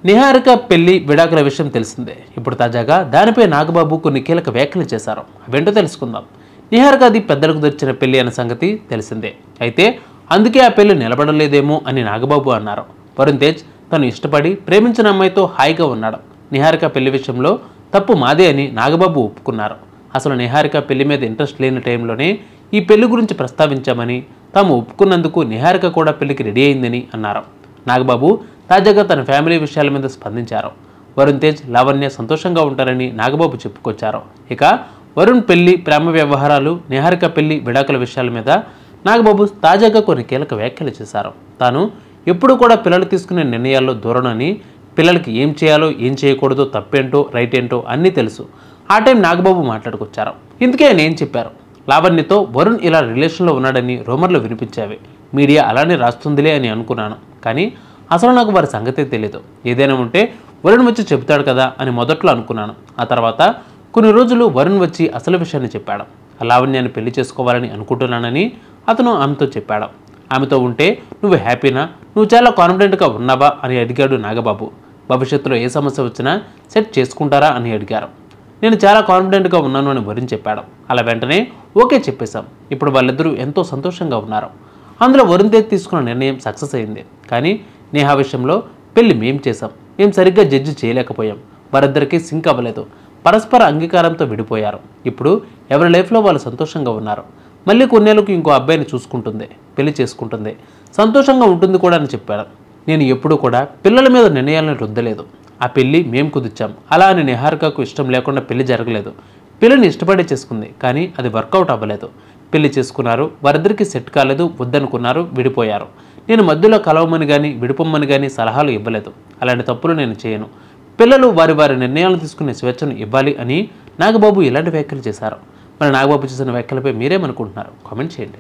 నిహారిక పెళ్లి విడాకుల విషయం తెలిసిందే. ఇప్పుడు తాజాగా దానిపై నాగబాబు కొన్ని కీలక వ్యాఖ్యలు చేశారు. అవేంటో తెలుసుకుందాం. నిహారికది పెద్దలకు తెచ్చిన పెళ్లి అన్న సంగతి తెలిసిందే. అయితే అందుకే ఆ పెళ్లి నిలబడలేదేమో అని నాగబాబు అన్నారు. వరుణ్ తేజ్ తను ఇష్టపడి ప్రేమించిన అమ్మాయితో హాయిగా ఉన్నాడు. నిహారిక పెళ్లి విషయంలో తప్పు మాదే అని నాగబాబు ఒప్పుకున్నారు. అసలు నిహారిక పెళ్లి మీద ఇంట్రెస్ట్ లేని టైంలోనే ఈ పెళ్లి గురించి ప్రస్తావించామని, తాము ఒప్పుకున్నందుకు నిహారిక కూడా పెళ్లికి రెడీ అయిందని అన్నారు. నాగబాబు తాజాగా తన ఫ్యామిలీ విషయాల మీద స్పందించారు. వరుణ్ తేజ్, లావణ్య సంతోషంగా ఉంటారని నాగబాబు చెప్పుకొచ్చారు. ఇక వరుణ్ పెళ్లి, ప్రేమ వ్యవహారాలు, నిహారిక పెళ్లి విడాకుల విషయాల మీద నాగబాబు తాజాగా కొన్ని కీలక వ్యాఖ్యలు చేశారు. తాను ఎప్పుడు కూడా పిల్లలు తీసుకునే నిర్ణయాల్లో దూరనని, పిల్లలకి ఏం చేయాలో ఏం చేయకూడదో, తప్పేంటో రైట్ ఏంటో అన్నీ తెలుసు. ఆ టైం నాగబాబు మాట్లాడుకొచ్చారు. ఇందుకే ఆయన ఏం చెప్పారు, లావణ్యతో వరుణ్ ఇలా రిలేషన్లో ఉన్నాడని రూమర్లు వినిపించావి. మీడియా అలానే రాస్తుందిలే అని అనుకున్నాను. కానీ అసలు నాకు వారి సంగతే తెలియదు. ఏదైనా ఉంటే వరుణ్ వచ్చి చెబుతాడు కదా అని మొదట్లో అనుకున్నాను. ఆ తర్వాత కొన్ని రోజులు వరుణ్ వచ్చి అసలు విషయాన్ని చెప్పాడు. లావణ్యాన్ని పెళ్లి చేసుకోవాలని అనుకుంటున్నానని అతను ఆమెతో చెప్పాడు. ఆమెతో ఉంటే నువ్వు హ్యాపీనా, నువ్వు చాలా కాన్ఫిడెంట్గా ఉన్నావా అని అడిగాడు నాగబాబు. భవిష్యత్తులో ఏ సమస్య వచ్చినా సెట్ చేసుకుంటారా అని అడిగారు. నేను చాలా కాన్ఫిడెంట్గా ఉన్నాను అని వరుణ్ చెప్పాడు. అలా వెంటనే ఓకే చెప్పేశాం. ఇప్పుడు వాళ్ళిద్దరూ ఎంతో సంతోషంగా ఉన్నారు. అందులో వరుణ్ తేజ్ తీసుకున్న నిర్ణయం సక్సెస్ అయింది. కానీ నేహా విషయంలో పెళ్లి మేం చేశాం. మేము సరిగ్గా జడ్జి చేయలేకపోయాం. వారిద్దరికీ సింక్ అవ్వలేదు. పరస్పర అంగీకారంతో విడిపోయారు. ఇప్పుడు ఎవరి లైఫ్లో వాళ్ళు సంతోషంగా ఉన్నారు. మళ్ళీ కొన్నేళ్లకు ఇంకో అబ్బాయిని చూసుకుంటుంది, పెళ్లి చేసుకుంటుంది, సంతోషంగా ఉంటుంది కూడా అని చెప్పాడు. నేను ఎప్పుడూ కూడా పిల్లల మీద నిర్ణయాలను రుద్దలేదు. ఆ పెళ్లి మేం కుదిర్చాం. అలా అని నిహారికకు ఇష్టం లేకుండా పెళ్లి జరగలేదు. పెళ్లిని ఇష్టపడే చేసుకుంది, కానీ అది వర్కౌట్ అవ్వలేదు. పెళ్లి చేసుకున్నారు, వారిద్దరికీ సెట్ కాలేదు, వద్దనుకున్నారు, విడిపోయారు. నేను మధ్యలో కలవమని కానీ విడిపోమ్మని కానీ సలహాలు ఇవ్వలేదు. అలాంటి తప్పులు నేను చేయను. పిల్లలు వారి వారి నిర్ణయాలు తీసుకునే స్వేచ్ఛను ఇవ్వాలి అని నాగబాబు ఇలాంటి వ్యాఖ్యలు చేశారు. మరి నాగబాబు చేసిన వ్యాఖ్యలపై మీరేమనుకుంటున్నారు? కామెంట్ చేయండి.